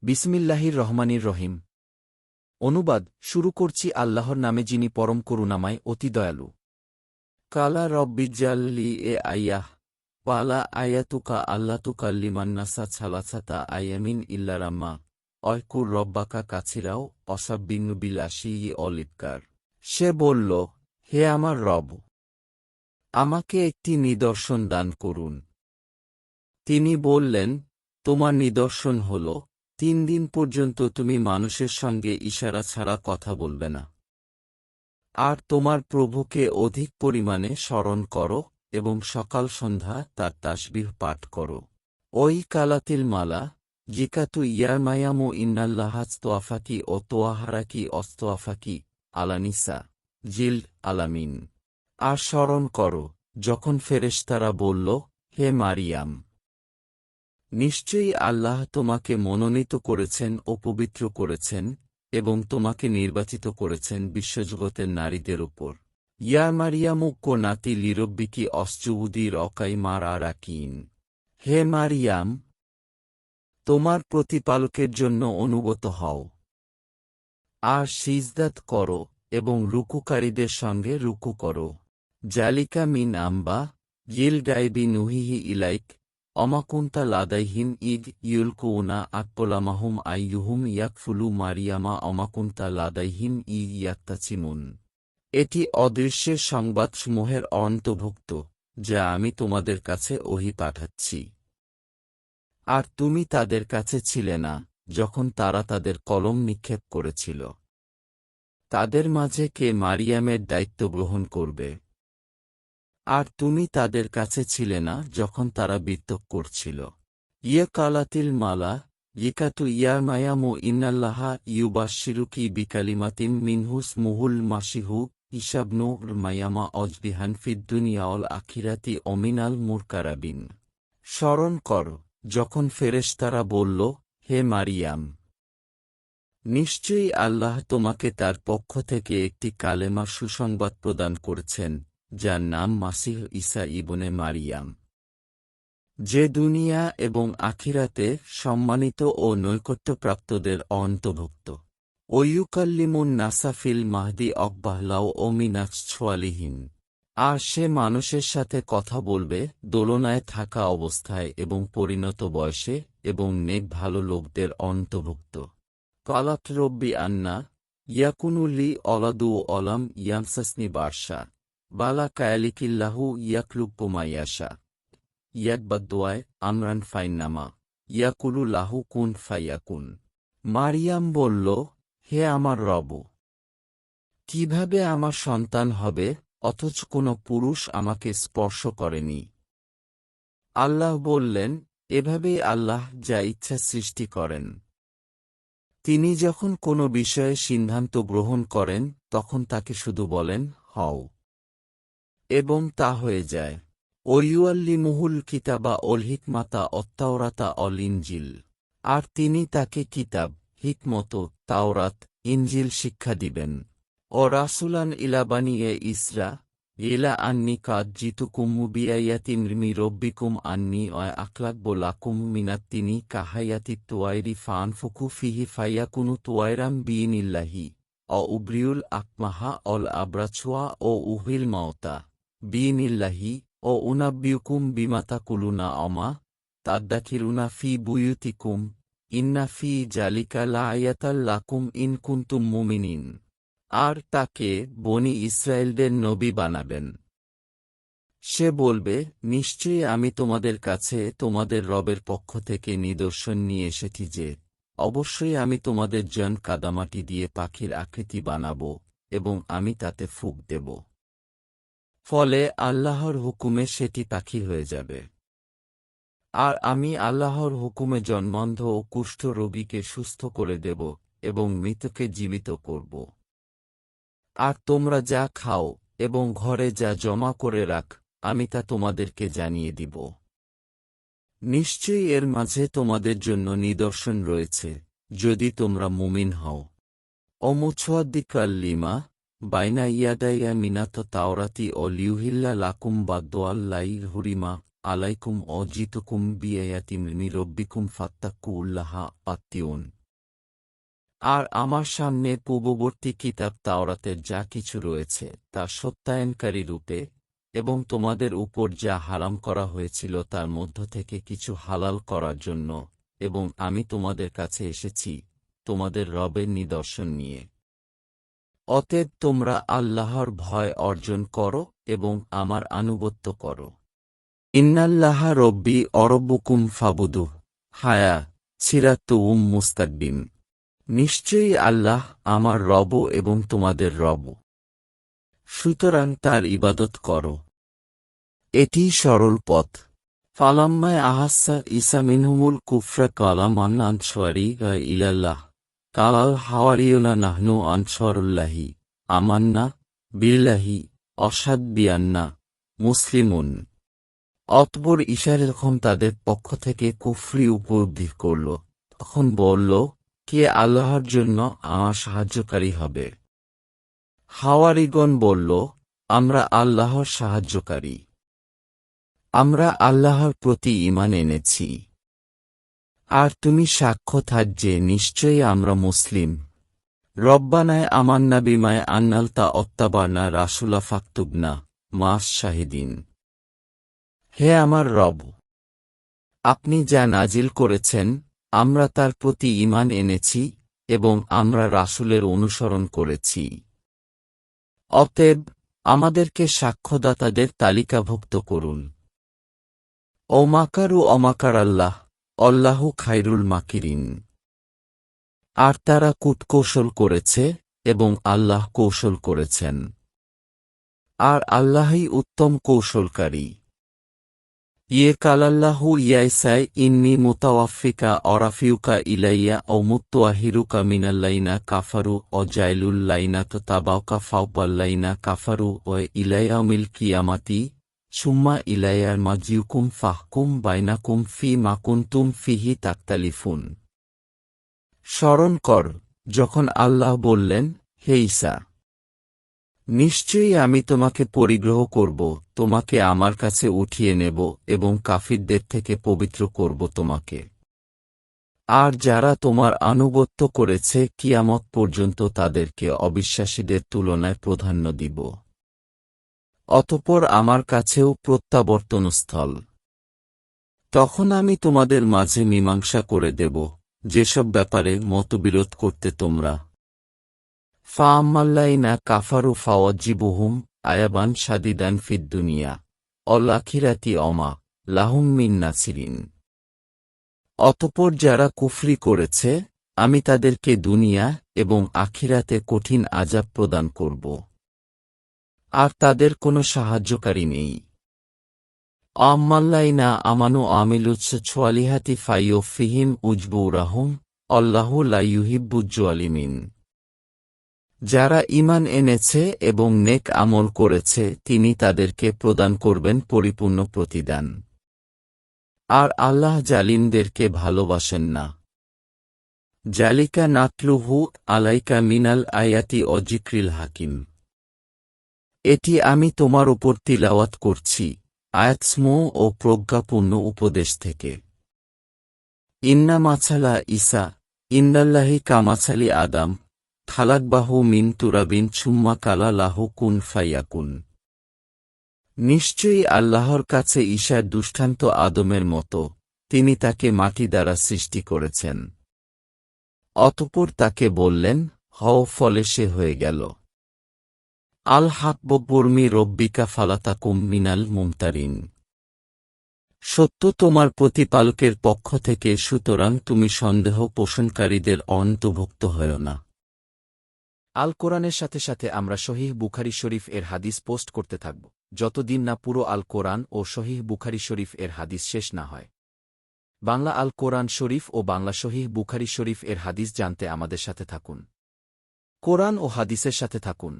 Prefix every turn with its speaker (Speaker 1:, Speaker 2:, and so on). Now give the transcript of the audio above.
Speaker 1: বিসমিল্লাহির রহমানির রহিম। অনুবাদ শুরু করছি আল্লাহর নামে, যিনি পরম করুণাময়, অতি দয়ালু। কালা রব্বিজ্জাললি আয়াহ ওয়ালা আয়াতুকা আল্লা তুকাল্লিমান্নাসা ছালাছাতা আয়ামিন ইল্লারাম্মা অয়কুর রব্বাকা কাছিরাও অসাব্বিন্নু বিলাসি অলিপকার। সে বলল, হে আমার রব, আমাকে একটি নিদর্শন দান করুন। তিনি বললেন, তোমার নিদর্শন হল 3 দিন পর্যন্ত তুমি মানুষের সঙ্গে ইশারা ছাড়া কথা বলবে না, আর তোমার প্রভুকে অধিক পরিমাণে স্মরণ করো এবং সকাল সন্ধ্যা তার তাসবিহ পাঠ করো। ওই কালাতিল মালা জিকাতু ইয়ারমায়ামু ইন্নাল্লাহাজ তোয়াফাকি ও তোয়াহারাকি অস্তোয়াফাকি আলানিসা জিল আলামিন। আর স্মরণ করো যখন ফেরেশতারা বলল, হে মারিয়াম, নিশ্চয়ই আল্লাহ তোমাকে মনোনীত করেছেন ও পবিত্র করেছেন এবং তোমাকে নির্বাচিত করেছেন বিশ্বজগতের নারীদের উপর। ইয়া মারিয়ামু কোনাতি লিরব্বিকি অসজুদি রকাই মারা রাকিন। হে মারিয়াম, তোমার প্রতিপালকের জন্য অনুগত হও আর সিজদাত করো এবং রুকুকারীদের সঙ্গে রুকু করো। জালিকা মিন আম্বা ইল গায়বি নুহিহি ইলাইক অমাকুন্তা লাদাইহিম ইদ ইউলকুনা আকপোলামাহুম আইয়ুহুম ইয়াকফুলু মারিয়ামা অমাকুন্তা লাদাইহিম ইয়াক্তাচিমুন। এটি অদৃশ্যের সংবাদসমূহের অন্তর্ভুক্ত যা আমি তোমাদের কাছে ওহী পাঠাচ্ছি, আর তুমি তাদের কাছে ছিলে না যখন তারা তাদের কলম নিক্ষেপ করেছিল। তাদের মাঝে কে মারিয়ামের দায়িত্ব গ্রহণ করবে? আর তুমি তাদের কাছে ছিলে না যখন তারা বিতর্ক করছিল। ইয়ে কালাতিল মালা ইকাতু ইয়ারমায়ামু ইন্নাল্লাহা ইউবাশশিরুকি বিকালিমাতিম মিনহুস মুহুল মাসিহু ইসাবনু মায়ামা অজবিহান ফিদ্দুনিয়া অল আখিরাতি অমিনাল মুরকারাবিন। স্মরণ কর যখন ফেরেশতারা বলল, হে মারিয়াম, নিশ্চয়ই আল্লাহ তোমাকে তার পক্ষ থেকে একটি কালেমা সুসংবাদ প্রদান করেছেন, যার নাম মাসিহ ঈসা ইবনে মারিয়াম, যে দুনিয়া এবং আখিরাতে সম্মানিত ও নৈকট্যপ্রাপ্তদের অন্তর্ভুক্ত। ওয়ুকাল্লিমুন নাসাফিল মাহদি অকবাহলাও ও মিনাস ছোয়ালিহীন। আর সে মানুষের সাথে কথা বলবে দোলনায় থাকা অবস্থায় এবং পরিণত বয়সে এবং নেক ভালো লোকদের অন্তর্ভুক্ত। কালাত রব্বি আন্না ইয়াকুনুলি অলাদু অলাম ইয়ামসাসনি বার্ষা বালা কায়ালিকিল্লাহু ইয়াকলুপ্পমাইয়াশা ইয়াকবাদ্দোয়ায় আমরান ফাইন্নামা ইয়াকুলু লাহু কুন ফাইয়াকুন। মারিয়াম বলল, হে আমার রব, কিভাবে আমার সন্তান হবে অথচ কোনো পুরুষ আমাকে স্পর্শ করেনি? আল্লাহ বললেন, এভাবেই আল্লাহ যা ইচ্ছা সৃষ্টি করেন। তিনি যখন কোনো বিষয়ে সিদ্ধান্ত গ্রহণ করেন তখন তাকে শুধু বলেন, হও, এবং তা হয়ে যায়। ওয়ুয়াল্লিমুহুল কিতাবা অল হিকমাতা অত্তাওরাতা অল ইনজিল। আর তিনি তাকে কিতাব, হিকমত, তাওরাত, ইনজিল শিক্ষা দিবেন। ও রাসুলান ইলা বানিয়ে ইসরা ইলা আন্নি কাদ জিতুকুম মুবিয়ায়াতিন মি রব্বিকুম আন্নি অয় আখলাকবো লাকুম মিনাত্তিনি কাহায়াতি তোয়াইরি ফানফুকু ফিহি ফাইয়াকুনু তোয়াইরাম বিইনিল্লাহি অ উব্রিউল আকমাহা অল আব্রাছুয়া ও উহিল মাওতা বিইনিল্লাহি ও উনাব্বিউকুম বিমাতা কুলুনা অমা তাদ্দাকিরুনা ফি বুয়ুতিকুম ইন্না ফি জালিকা লাআয়াতাল লাকুম ইন কুনতুম মুমিনিন। আর তাকে বনি ইসরায়েলদের নবী বানাবেন। সে বলবে, নিশ্চয়ই আমি তোমাদের কাছে তোমাদের রবের পক্ষ থেকে নিদর্শন নিয়ে এসেছি যে অবশ্যই আমি তোমাদের জন কাদামাটি দিয়ে পাখির আকৃতি বানাব এবং আমি তাতে ফুঁক দেব, ফলে আল্লাহর হুকুমে সেটি পাখি হয়ে যাবে। আর আমি আল্লাহর হুকুমে জন্মন্ধ ও কুষ্ঠ রোগীকে সুস্থ করে দেব এবং মৃতকে জীবিত করব। আর তোমরা যা খাও এবং ঘরে যা জমা করে রাখ, আমি তা তোমাদেরকে জানিয়ে দিব। নিশ্চয়ই এর মাঝে তোমাদের জন্য নিদর্শন রয়েছে, যদি তোমরা মুমিন হও। অমুছুয়াদ্দিকাল্লিমা বাইনা ইয়াদাইয়া মিনাত তাওরাতি ও লিউহিল্লা লাকুম বাদ্দোয়াল্লাই হুরিমা আলাইকুম অজিতুকুম বিআয়াতিম মির রব্বিকুম ফাত্তাকুল্লাহা আত্তিউন। আর আমার সামনে পূর্ববর্তী কিতাব তাওরাতের যা কিছু রয়েছে তা সত্যায়নকারী রূপে, এবং তোমাদের উপর যা হারাম করা হয়েছিল তার মধ্য থেকে কিছু হালাল করার জন্য, এবং আমি তোমাদের কাছে এসেছি তোমাদের রবের নিদর্শন নিয়ে। অতএব তোমরা আল্লাহর ভয় অর্জন করো এবং আমার আনুগত্য করো। ইন্নাল্লাহা রব্বি অরব্বুকুম ফাবুদুহ হায়া সিরাতুম মুস্তাকবিম। নিশ্চয়ই আল্লাহ আমার রব এবং তোমাদের রব, সুতরাং তার ইবাদত করো। এটি সরল পথ। ফালাম্মায় আহাসা ঈসা মিনহুমুল কুফরা কালা মান আনসারি ইলাল্লাহ কালাল হাওয়ারিয়ুনা নাহনু আনসারুল্লাহি আমান্না বিল্লাহি অসাদ মুসলিমুন। অতঃপর ঈসা যখন তাদের পক্ষ থেকে কুফরি উপলব্ধি করল, তখন বলল, কে আল্লাহর জন্য আমার সাহায্যকারী হবে? হাওয়ারিগণ বলল, আমরা আল্লাহর সাহায্যকারী। আমরা আল্লাহর প্রতি ঈমান এনেছি, আর তুমি সাক্ষ্য থাক যে নিশ্চয়ই আমরা মুসলিম। রব্বানায় আমান্না বিমায় আন্নালতা অত্তাবানা রাসুলা ফাকতুবনা মাস শাহিদিন। হে আমার রব, আপনি যা নাজিল করেছেন আমরা তার প্রতি ঈমান এনেছি এবং আমরা রাসূলের অনুসরণ করেছি। অতএব আমাদেরকে সাক্ষ্যদাতাদের তালিকাভুক্ত করুন। অমাকারু অমাকার আল্লাহ অল্লাহু খায়রুল মাকিরিন। আর তারা কূটকৌশল করেছে এবং আল্লাহ কৌশল করেছেন, আর আল্লাহই উত্তম কৌশলকারী। কালাল্লাহু ইয়াইসাই ইন্নি মুতাওয়াফিকা অরাফিউকা ইলাইয়া ও মুত্তাহিরুকা মিনাল্লাইনা কাফারু ও জাইলুল্লাইনা তাবাউকা ফাওবাল্লাইনা কাফারু ও ইলাইয়াউমিল কিয়ামাতি সুম্মা ইলাইয়ার মাজিউকুম ফাহকুম বাইনাকুম ফি মা কুনতুম ফিহি তাখতালিফুন। স্মরণ কর যখন আল্লাহ বললেন, হে ঈসা, নিশ্চয়ই আমি তোমাকে পরিগ্রহ করব, তোমাকে আমার কাছে উঠিয়ে নেব এবং কাফিরদের থেকে পবিত্র করব তোমাকে। আর যারা তোমার আনুগত্য করেছে কিয়ামত পর্যন্ত তাদেরকে অবিশ্বাসীদের তুলনায় প্রাধান্য দিব। অতঃপর আমার কাছেও প্রত্যাবর্তনস্থল। তখন আমি তোমাদের মাঝে মীমাংসা করে দেব যেসব ব্যাপারে মতবিরোধ করতে তোমরা। ফাআম্মাল্লাযীনা কাফারু ফাওয়াজিবুহুম আযাবান শাদীদান ফিদ দুনিয়া ওয়াল আখিরাতি ওমা লাহুম মিন নাসিরিন। অতঃপর যারা কুফরি করেছে আমি তাদেরকে দুনিয়া এবং আখিরাতে কঠিন আযাব প্রদান করব, আর তাদের কোনো সাহায্যকারী নেই। আমাল্লাযীনা আমানু আমিলুস সালিহাতি ফায়ুফিহিম উজবুরাহুম আল্লাহু লা ইউহিব্বুজ জালিমিন। যারা ঈমান এনেছে এবং নেক আমল করেছে তিনি তাদেরকে প্রদান করবেন পরিপূর্ণ প্রতিদান, আর আল্লাহ জালিমদেরকে ভালোবাসেন না। জালিকা নাতলুহু আলাইকা মিনাল আয়াতি ও যিকরিল হাকিম। এটি আমি তোমার উপর তিলাওয়াত করছি আয়াতসমূহ ও প্রজ্ঞাপূর্ণ উপদেশ থেকে। ইন্না মাছালা ঈসা ইন্দাল্লাহি কামাছালি আদাম খালাকবাহু মিন তুরাবিন সুম্মা কালা লাহু কুন ফায়াকুন। নিশ্চয়ই আল্লাহর কাছে ঈসার দৃষ্টান্ত আদমের মতো, তিনি তাকে মাটি দ্বারা সৃষ্টি করেছেন। অতঃপর তাকে বললেন, হও, ফলে সে হয়ে গেল। আল হাকবুরমি রব্বিকা ফালাতাকুম মিনাল মুমতারিন। সত্য তোমার প্রতিপালকের পক্ষ থেকে, সুতরাং তুমি সন্দেহ পোষণকারীদের অন্তর্ভুক্ত হও না।
Speaker 2: আল কোরআনের সাথে সাথে আমরা সহিহ বুখারী শরীফ এর হাদিস পোস্ট করতে থাকব, যতদিন না পুরো আল কোরআন ও সহিহ বুখারী শরীফ এর হাদিস শেষ না হয়। বাংলা আল কোরআন শরীফ ও বাংলা সহিহ বুখারী শরীফ এর হাদিস জানতে আমাদের সাথে থাকুন। কোরআন ও হাদিসের সাথে থাকুন।